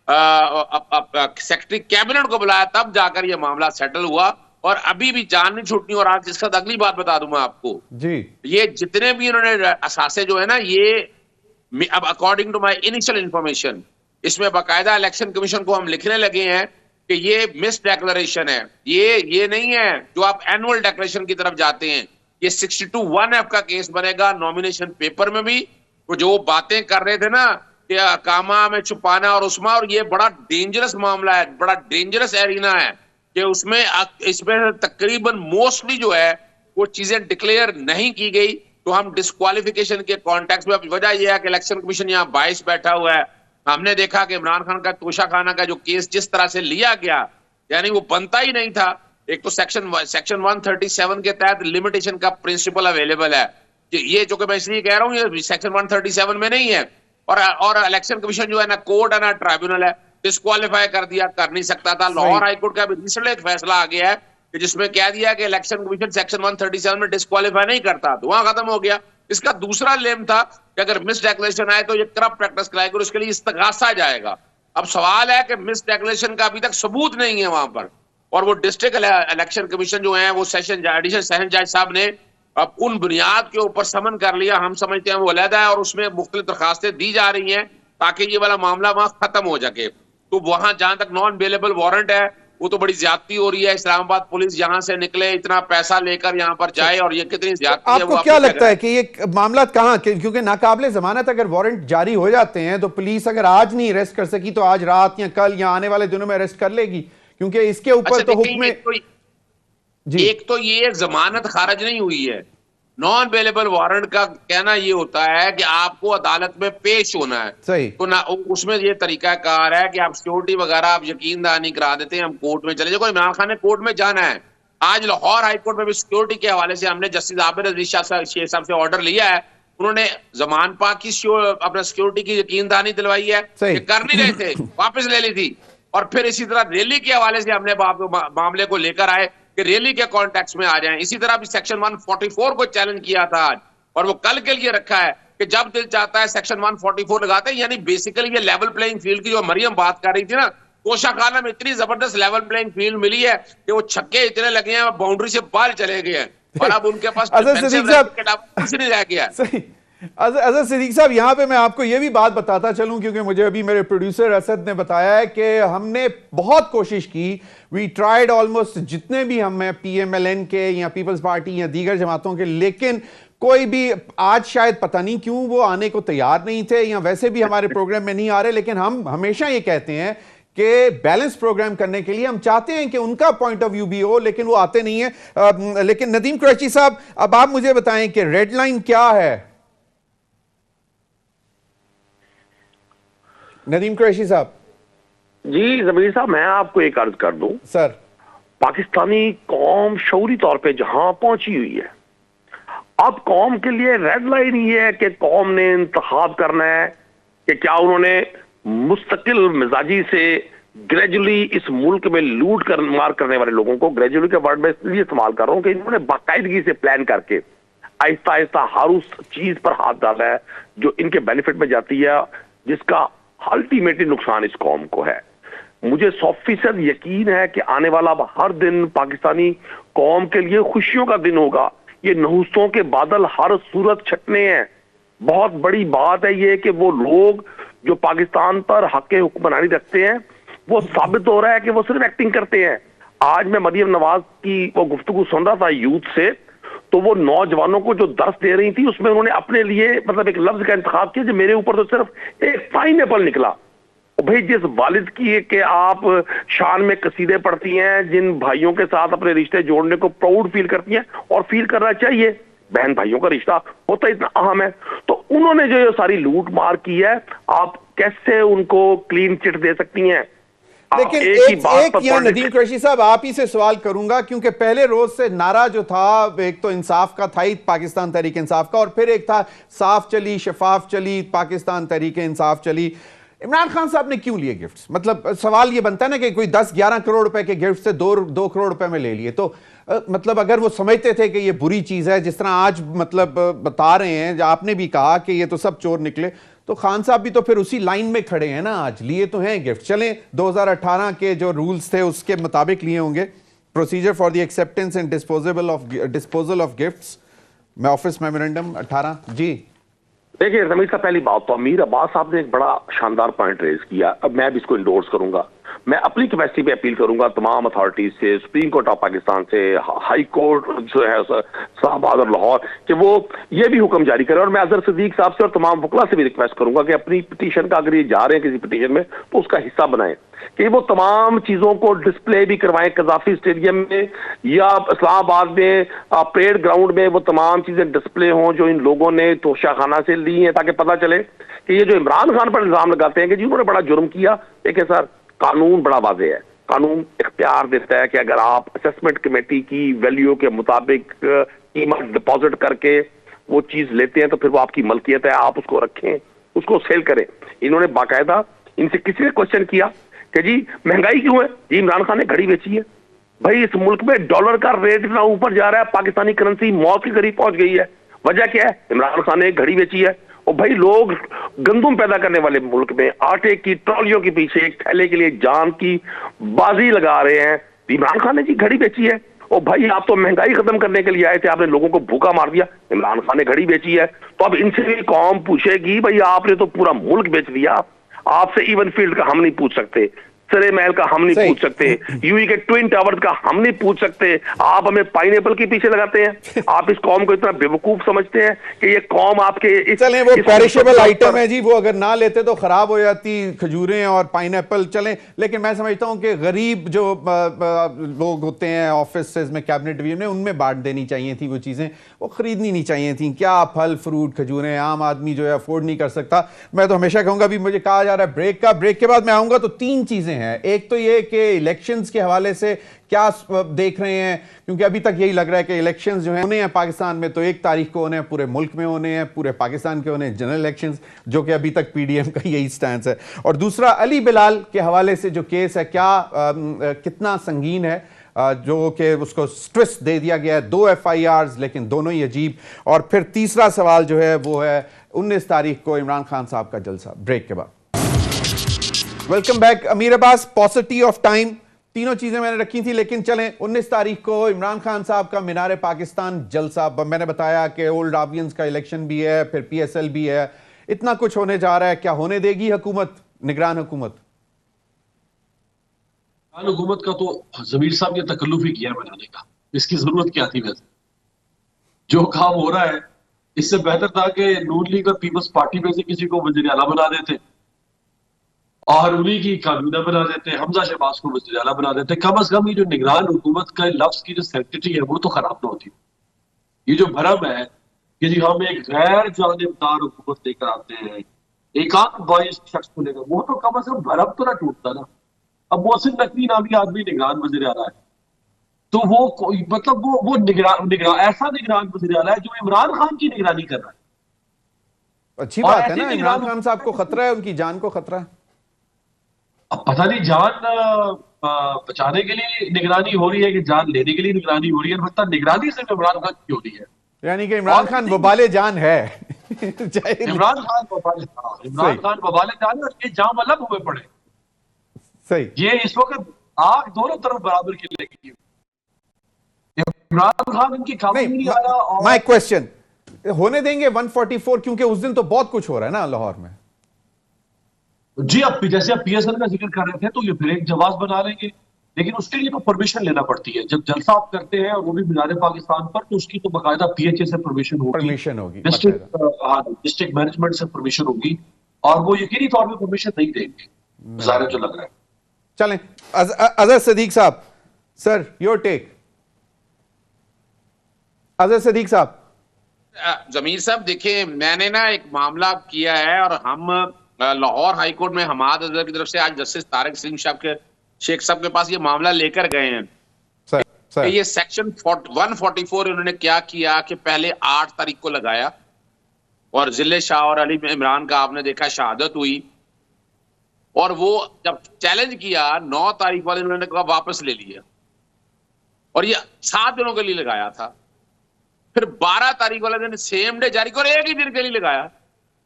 S3: सेक्रेटरी कैबिनेट को बुलाया, तब जाकर ये मामला सेटल हुआ। और अभी भी जान नहीं छूटनी। और आज इसका अगली बात बता दूं मैं आपको जी, ये जितने भी इन्होंने असासे जो है ना, ये अब according to my initial information, इसमें बाकायदा इलेक्शन कमीशन को हम लिखने लगे हैं कि ये मिस डेक्लेरेशन है, ये नहीं है जो आप एनुअल डेक्लेरेशन की तरफ जाते हैं। ये 62(1)(f) का केस बनेगा नॉमिनेशन पेपर में भी। तो जो बातें कर रहे थे ना कि कामा में छुपाना और उसमें, और ये बड़ा डेंजरस मामला है, बड़ा डेंजरस एरिना है कि इसमें तकरीबन मोस्टली जो है वो चीजें डिक्लेयर नहीं की गई। तो हम डिस्क्वालिफिकेशन के कॉन्टेक्स्ट में, वजह यह है कि इलेक्शन कमीशन यहाँ 22 बैठा हुआ है। हमने देखा कि इमरान खान का तोशाखाना का जो केस जिस तरह से लिया गया, यानी वो बनता ही नहीं था। एक तो सेक्शन 137 के तहत लिमिटेशन का प्रिंसिपल अवेलेबल है, ये जो कि मैं इसलिए कह रहा हूँ, ये सेक्शन 137 में नहीं है। और इलेक्शन कमीशन जो है ना कोर्ट है ना ट्राइब्यूनल है, डिस्क्वालीफाई कर दिया, कर नहीं सकता था। लाहौर हाईकोर्ट का भी रिसेंटली एक फैसला आ गया है कि जिसमें कह दिया कि इलेक्शन कमीशन सेक्शन 137 में डिस्क्वालीफाई नहीं करता, तो वहां खत्म हो गया। इसका दूसरा लेम था कि अगर मिस डेक्लेरेशन आए तो ये करप्ट प्रैक्टिस कराएगी और उसके लिए इस्तगासा जाएगा। अब सवाल है कि मिस डेक्लेरेशन का अभी तक सबूत नहीं है वहां पर, और वो डिस्ट्रिक्ट इलेक्शन कमीशन जो है वो एडिशनल सेशन जज साहब ने अब उन बुनियाद के ऊपर समन कर लिया। हम समझते हैं वो अलहदा है और उसमें मुख्तलिफ दरखास्तें दी जा रही हैं ताकि ये वाला मामला वहां खत्म हो सके। तो वहां जहां तक नॉन बेलेबल वारंट है वो तो बड़ी ज्यादती हो रही है। इस्लामाबाद पुलिस यहां से निकले, इतना पैसा लेकर यहां पर जाए, और ये कितनी ज्यादती है।
S1: आपको क्या लगता है कि ये मामला कहां, क्योंकि नाकाबिले जमानत अगर वारंट जारी हो जाते हैं तो पुलिस अगर आज नहीं अरेस्ट कर सकी तो आज रात या कल या आने वाले दिनों में अरेस्ट कर लेगी, क्योंकि इसके ऊपर तो हुक्म
S3: एक तो ये जमानत खारिज नहीं हुई है। नॉन अवेलेबल वारंट का कहना ये होता है कि आपको अदालत में पेश होना है, सही तो ना उसमें ये तरीकाकार है कि आप सिक्योरिटी वगैरह आप यकीन दहानी करा देते हैं, हम कोर्ट में चले जाए। इमरान खान ने कोर्ट में जाना है। आज लाहौर हाईकोर्ट में भी सिक्योरिटी के हवाले से हमने जस्टिस आबिद अजीज शाह साहब से ऑर्डर लिया है। उन्होंने जमान पाक की अपना सिक्योरिटी की यकीन दहानी दिलवाई है, कर नहीं रहे थे, वापस ले ली थी। और फिर इसी तरह रैली के हवाले से हमने मामले को लेकर आए कि रैली के कॉन्टेक्स्ट में आ जाएं। इसी तरह भी सेक्शन 144 को चैलेंज किया था आज, और वो कल के लिए रखा है कि जब दिल चाहता है सेक्शन 144 लगाते हैं। यानी बेसिकली ये लेवल प्लेइंग फील्ड की जो मरियम बात कर रही थी ना, तोशाखाना में इतनी जबरदस्त लेवल प्लेइंग फील्ड मिली है कि वो छक्के इतने लगे हैं, बाउंड्री से बाहर चले गए हैं, और अब उनके पास कुछ नहीं रह गया।
S1: अजहर सिद्दीकी साहब, यहाँ पे मैं आपको ये भी बात बताता चलूं, क्योंकि मुझे अभी मेरे प्रोड्यूसर असद ने बताया है कि हमने बहुत कोशिश की, वी ट्राइड ऑलमोस्ट जितने भी हम PMLN के या पीपल्स पार्टी या दीगर जमातों के, लेकिन कोई भी आज शायद पता नहीं क्यों वो आने को तैयार नहीं थे, या वैसे भी हमारे प्रोग्राम में नहीं आ रहे। लेकिन हम हमेशा ये कहते हैं कि बैलेंस प्रोग्राम करने के लिए हम चाहते हैं कि उनका पॉइंट ऑफ व्यू भी हो, लेकिन वो आते नहीं है। लेकिन नदीम कुरैशी साहब, अब आप मुझे बताएं कि रेड लाइन क्या है? नदीम कुरैशी साहब।
S4: जी जमीर साहब, मैं आपको एक अर्ज कर दूं
S1: सर,
S4: पाकिस्तानी कौम शऊरी तौर पे जहां पहुंची हुई है, अब कौम के लिए रेड लाइन ये है कि कौम ने इंतखाब करना है कि क्या उन्होंने मुस्तकिल मिजाजी से ग्रेजुअली इस मुल्क में लूट कर मार करने वाले लोगों को, ग्रेजुअली का वर्ड मैं इसलिए इस्तेमाल कर रहा हूं कि इन्होंने बाकायदगी से प्लान करके आहिस्ता आहिस्ता हर उस चीज पर हाथ डाला है जो इनके बेनिफिट में जाती है, जिसका अल्टीमेटली नुकसान इस कौम को है। मुझे 100% यकीन है कि आने वाला हर दिन पाकिस्तानी कौम के लिए खुशियों का दिन होगा। ये नहुस्तों के बादल हर सूरत छटने हैं, बहुत बड़ी बात है ये कि वो लोग जो पाकिस्तान पर हक़ हुक्मरानी रखते हैं, वो साबित हो रहा है कि वो सिर्फ एक्टिंग करते हैं। आज मैं मरियम नवाज की वो गुफ्तगू सुन रहा था यूथ से, तो वो नौजवानों को जो दर्स दे रही थी उसमें उन्होंने अपने लिए मतलब एक लफ्ज का इंतखाब किया जो मेरे ऊपर तो सिर्फ एक पाइनएप्पल निकला। भाई जिस वालिद की कि आप शान में कसीदे पढ़ती हैं, जिन भाइयों के साथ अपने रिश्ते जोड़ने को प्राउड फील करती हैं, और फील करना चाहिए, बहन भाइयों का रिश्ता होता इतना अहम है, तो उन्होंने जो ये सारी लूट मार की है, आप कैसे उनको क्लीन चिट दे सकती हैं?
S1: लेकिन एक यहाँ नदीम कुरैशी साहब आप ही से सवाल करूंगा, क्योंकि पहले रोज से नारा जो था एक तो इंसाफ का था ही, पाकिस्तान तहरीक इंसाफ का, और फिर एक था साफ चली शफाफ चली, पाकिस्तान तहरीक इंसाफ चली। इमरान खान साहब ने क्यों लिए गिफ्ट्स? मतलब सवाल ये बनता है ना कि कोई 10-11 करोड़ रुपए के गिफ्ट से 2 करोड़ रुपए में ले लिए, तो मतलब अगर वो समझते थे कि ये बुरी चीज है, जिस तरह आज मतलब बता रहे हैं, आपने भी कहा कि ये तो सब चोर निकले, तो खान साहब भी तो फिर उसी लाइन में खड़े हैं ना, आज लिए तो हैं गिफ्ट। चलें 2018 के जो रूल्स थे उसके मुताबिक लिए होंगे, procedure for the acceptance and disposal of gifts, मैं ऑफिस मेमोरेंडम 18 जी।
S4: देखिए रमीज साहब, पहली बात तो अमीर अब्बास साहब ने एक बड़ा शानदार पॉइंट रेज किया, अब मैं भी इसको इंडोर्स करूंगा। मैं अपनी कैपेसिटी पे अपील करूंगा तमाम अथॉरिटीज से, सुप्रीम कोर्ट ऑफ पाकिस्तान से, हाई कोर्ट जो है इस्लामाबाद और लाहौर, कि वो ये भी हुक्म जारी करें, और मैं अजहर सिद्दीक साहब से और तमाम वकला से भी रिक्वेस्ट करूंगा कि अपनी पिटीशन का, अगर ये जा रहे हैं किसी पिटीशन में, तो उसका हिस्सा बनाएं कि वो तमाम चीजों को डिस्प्ले भी करवाएं कज़ाफी स्टेडियम में या इस्लामाबाद में परेड ग्राउंड में, वो तमाम चीजें डिस्प्ले हों जो इन लोगों ने तोशाखाना से ली हैं, ताकि पता चले कि ये जो इमरान खान पर इल्जाम लगाते हैं कि जी उन्होंने बड़ा जुर्म किया। देखिए सर, कानून बड़ा वाज़ेह है, कानून इख्तियार देता है कि अगर आप असेसमेंट कमेटी की वैल्यू के मुताबिक कीमत डिपॉजिट करके वो चीज लेते हैं तो फिर वो आपकी मलकियत है, आप उसको रखें, उसको सेल करें। इन्होंने बाकायदा, इनसे किसी ने क्वेश्चन किया कि जी महंगाई क्यों है, जी इमरान खान ने घड़ी बेची है। भाई इस मुल्क में डॉलर का रेट इतना ऊपर जा रहा है, पाकिस्तानी करेंसी मौत के करीब पहुंच गई है, वजह क्या है? इमरान खान ने घड़ी बेची है। और भाई लोग गंदुम पैदा करने वाले मुल्क में आटे की ट्रॉलियों के पीछे एक थैले के लिए जान की बाजी लगा रहे हैं, इमरान खान ने जी घड़ी बेची है। और भाई आप तो महंगाई खत्म करने के लिए आए थे, आपने लोगों को भूखा मार दिया, इमरान खान ने घड़ी बेची है। तो अब इनसे भी कौम पूछेगी भाई आपने तो पूरा मुल्क बेच दिया, आपसे इवन फील्ड का हम नहीं पूछ सकते, सरे महल का हम नहीं पूछ सकते, यूई के ट्विन टावर्स का हम नहीं पूछ सकते, आप हमें पाइनएप्पल के पीछे लगाते हैं। आप इस कौम को इतना बेवकूफ समझते हैं कि ये कौम आपके
S1: चलें वो पेरिशेबल आइटम है जी, वो अगर ना लेते तो खराब हो जाती खजूरें और पाइनएप्पल, चलें। लेकिन मैं समझता हूं कि गरीब जो लोग होते हैं ऑफिस में, कैबिनेट डिवीजन में, उनमें बांट देनी चाहिए थी वो चीजें, वो खरीदनी नहीं चाहिए थी। क्या फल फ्रूट खजूरें आम आदमी जो है अफोर्ड नहीं कर सकता। मैं तो हमेशा कहूंगा, भी मुझे कहा जा रहा है ब्रेक के बाद मैं आऊंगा तो 3 चीजें हैं। एक तो ये कि इलेक्शंस के हवाले से क्या देख रहे हैं, क्योंकि अभी तक यही लग रहा है कि इलेक्शंस जो हैं होने हैं पाकिस्तान में तो 1 तारीख को होने हैं, पूरे मुल्क में होने हैं, पूरे पाकिस्तान के होने हैं जनरल इलेक्शंस, जो कि अभी तक पीडीएम का यही स्टैंड है। और दूसरा अली बिलाल के हवाले से जो केस है, क्या कितना संगीन है, जो कि उसको ट्विस्ट दे दिया गया है, 2 FIRs लेकिन दोनों ही अजीब। और फिर तीसरा सवाल जो है वो है 19 तारीख को इमरान खान साहब का जलसा। ब्रेक के बाद वेलकम बैक। अमीर अब्बास, पॉसिटी ऑफ टाइम, तीनों चीजें मैंने रखी थी, लेकिन चलें 19 तारीख को इमरान खान साहब का मीनार पाकिस्तान जलसा। मैंने बताया कि ओल्ड आवियंस का इलेक्शन भी है, फिर PSL भी है, इतना कुछ होने जा रहा है। क्या होने देगी हुकूमत, निगरान हुकूमत?
S5: हुकूमत का तो जमीर साहब ने तकल्लुफ ही किया बनाने का, इसकी जरूरत क्या थी? वैसे जो काम हो रहा है, इससे बेहतर था कि नून लीग और पीपल्स पार्टी में से किसी को वज़ीर आला बना देते और उन्हीं की कानूना बना देते, हमजा शहबाज को वज़ीर आला बना देते। कम अज कम ये जो निगरान हुकूमत का लफ्ज की जो सेंसिटिविटी है वो तो खराब ना होती। ये जो भरम है कि जी हम एक गैर जानिबदार हुकूमत लेकर आते हैं, एकांत बाइस शख्स को लेकर, वो तो कम अज कम भरम तो ना टूटता ना। अब मोहसिन नकवी नामी आदमी निगरान वज़ीर आला है, तो वो मतलब वो निगरान ऐसा निगरान वज़ीर आला है जो इमरान खान की निगरानी कर रहा है।
S1: अच्छी बात है ना, इमरान खान साहब को खतरा है, उनकी जान को खतरा है।
S5: अब पता नहीं जान बचाने के लिए निगरानी हो रही है कि जान लेने के लिए निगरानी हो रही है, मतलब निगरानी सिर्फ इमरान खान की हो रही है,
S1: यानी कि इमरान खान वबाले जान है।
S5: इमरान खान वबाले जान है और ये जाम अलग हुए पड़े।
S1: सही,
S5: ये इस वक्त आग दोनों तरफ बराबर की लगी। इमरान खान इनकी काम नहीं आ रहा।
S1: माय क्वेश्चन, होने देंगे 144, क्योंकि उस दिन तो बहुत कुछ हो रहा है ना लाहौर में।
S5: जी, अब जैसे आप PSL का जिक्र कर रहे थे, तो ये फिर एक जवाब बना लेंगे, लेकिन उसके लिए तो परमिशन लेना पड़ती है। जब जलसा आप करते हैं और वो भी मीनार पाकिस्तान पर, तो उसकी तो बाकायदा PHA से परमिशन होगी, डिस्ट्रिक्ट मैनेजमेंट से परमिशन होगी, और वो यकीनी तौर पर परमिशन नहीं देंगे, ज़ाहिर जो लग रहा है।
S1: चलें, अजहर सदीक साहब, sir your take. Azhar Sadiq साहब।
S3: जमीर साहब देखिए, मैंने ना एक मामला किया है, और हम लाहौर हाई कोर्ट में हमाद अजहर की तरफ से आज जस्टिस तारिक सलीम साहब के शेख साहब के पास ये मामला लेकर गए हैं। सर ये सेक्शन 144 इन्होंने क्या किया कि पहले 8 तारीख को लगाया, और जिले शाह और अली इमरान का आपने देखा शहादत हुई, और वो जब चैलेंज किया 9 तारीख वाले इन्होंने कहा वापस ले लिया, और ये 7 दिनों के लिए लगाया था। फिर 12 तारीख वाले दिन सेम डे जारी कर, एक ही दिन के लिए लगाया।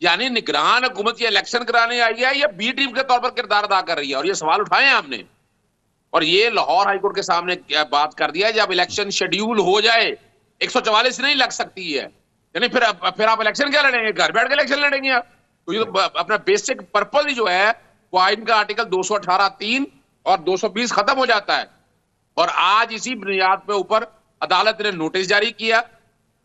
S3: यानी निगरान हुकूमत ये इलेक्शन कराने आई है या बी टीम के तौर पर किरदार अदा कर रही है, और ये सवाल उठाए हैं हमने, और ये लाहौर हाईकोर्ट के सामने बात कर दिया है। जब इलेक्शन शेड्यूल हो जाए 144 नहीं लग सकती है, यानी फिर आप इलेक्शन क्या लड़ेंगे? घर बैठ के इलेक्शन लड़ेंगे आप? तो ये तो अपना बेसिक पर्पज ही जो है वो आइन का आर्टिकल 218(3) और 220 खत्म हो जाता है। और आज इसी बुनियाद पे ऊपर अदालत ने नोटिस जारी किया,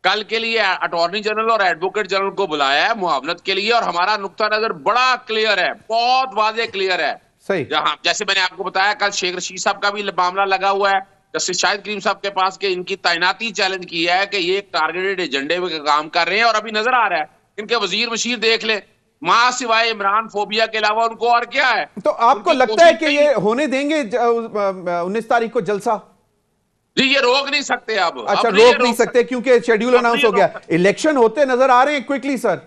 S3: कल के लिए अटॉर्नी जनरल और एडवोकेट जनरल को बुलाया है मुआवनत के लिए, और हमारा नुक्ता नजर बड़ा क्लियर है, बहुत वाज़ेह क्लियर है।
S1: सही,
S3: जहां जैसे मैंने आपको बताया, कल शेख रशीद साहब का भी मामला लगा हुआ है जस्टिस शाहिद करीम साहब के पास, के इनकी तैनाती चैलेंज की है कि ये एक टारगेटेड एजेंडे में काम कर रहे हैं, और अभी नजर आ रहा है इनके वजीर मशीर देख ले, मां सिवाय इमरान फोबिया के अलावा उनको और क्या है।
S1: तो आपको लगता है कि ये होने देंगे 19 तारीख को जलसा?
S3: जी, ये रोक नहीं सकते अब।
S1: अच्छा, रोक नहीं सकते क्योंकि शेड्यूल अनाउंस हो गया, इलेक्शन होते नजर आ रहे हैं क्विकली सर।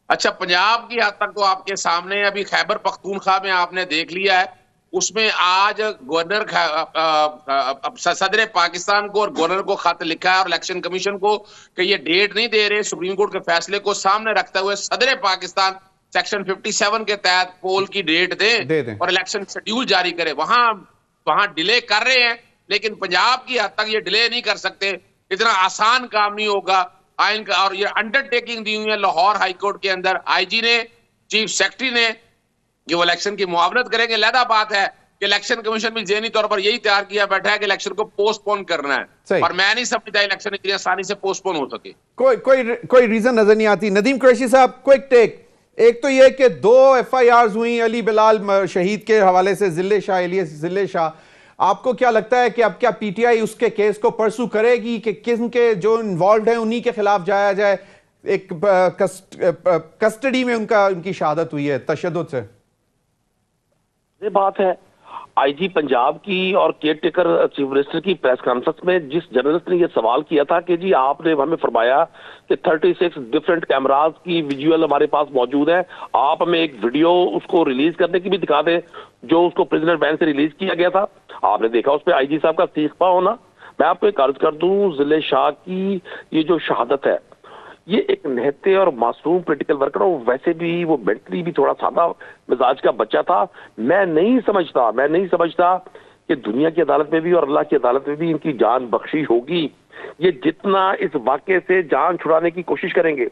S3: अच्छा, पंजाब की हद तक तो आपके सामने, अभी खैबर पख्तूनख्वा में आपने देख लिया है, उसमें आज गवर्नर सदर पाकिस्तान को और गवर्नर को खत लिखा है और इलेक्शन कमीशन को कि ये डेट नहीं दे रहे, सुप्रीम कोर्ट के फैसले को सामने रखते हुए सदर पाकिस्तान सेक्शन 57 के तहत पोल की डेट दे और इलेक्शन शेड्यूल जारी करे। वहां डिले कर रहे हैं, लेकिन पंजाब की हद तक ये डिले नहीं कर सकते, इतना आसान काम नहीं होगा आइन का। और ये अंडरटेकिंग दी हुई है लाहौर हाईकोर्ट के अंदर, IG ने, चीफ सेक्रेटरी ने, कि वो इलेक्शन की मुआवनत करेंगे। लहदा बात है कि इलेक्शन कमीशन भी ज़हनी तौर पर यही तैयार किया बैठा है कि इलेक्शन को पोस्टपोन करना है, और मैं नहीं समझता इलेक्शन इतनी आसानी से पोस्टपोन हो सके।
S1: कोई रीजन नजर नहीं आती। नदीम कुरैशी साहब, क्विक टेक। एक तो यह कि 2 FIRs हुई अली बिलाल शहीद के हवाले से, जिले शाह, आपको क्या लगता है कि अब क्या PTI उसके केस को परसू करेगी कि किनके जो इन्वॉल्व है उन्हीं के खिलाफ जाया जाए? एक कस्टडी में उनकी शहादत हुई है तशद्दुद से।
S4: ये बात है IG पंजाब की और केयर टेकर चीफ मिनिस्टर की प्रेस कॉन्फ्रेंस में जिस जर्नलिस्ट ने ये सवाल किया था कि जी आपने हमें फरमाया कि 36 डिफरेंट कैमरास की विजुअल हमारे पास मौजूद है, आप हमें एक वीडियो उसको रिलीज करने की भी दिखा दें जो उसको प्रिजनर वैन से रिलीज किया गया था। आपने देखा उस पर IG साहब का इस्तीफा होना। मैं आपको एक अर्ज कर दूं, जिले शाह की ये जो शहादत है, ये एक निहत्ते और मासूम पॉलिटिकल वर्कर, और वैसे भी वो मेंटली भी थोड़ा सादा मिजाज का बच्चा था। मैं नहीं समझता कि दुनिया की अदालत में भी और अल्लाह की अदालत में भी इनकी जान बख्शी होगी। ये जितना इस वाक़े से जान छुड़ाने की कोशिश करेंगे,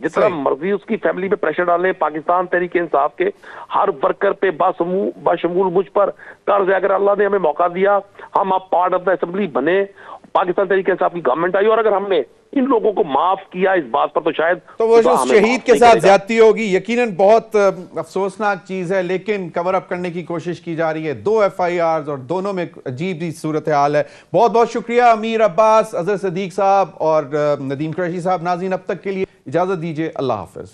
S4: जितना मर्जी उसकी फैमिली पे प्रेशर डालें, पाकिस्तान तहरीक इंसाफ के हर वर्कर पे बाशमूल मुझ पर कर्ज है। अगर अल्लाह ने हमें मौका दिया, हम आप पार्ट ऑफ द असेंबली बने, पाकिस्तान तहरीक इंसाफ की गवर्नमेंट आई, और अगर हमने इन लोगों को माफ किया इस बात पर, तो शायद
S1: तो वो जो शहीद के साथ ज्यादती होगी, यकीनन बहुत अफसोसनाक चीज है, लेकिन कवर अप करने की कोशिश की जा रही है। 2 FIRs और दोनों में अजीब सी सूरत हाल है। बहुत बहुत शुक्रिया अमीर अब्बास, अजहर सदीक साहब और नदीम कुरैशी साहब। नाज़रीन, अब तक के लिए इजाजत दीजिए, अल्लाह हाफिज।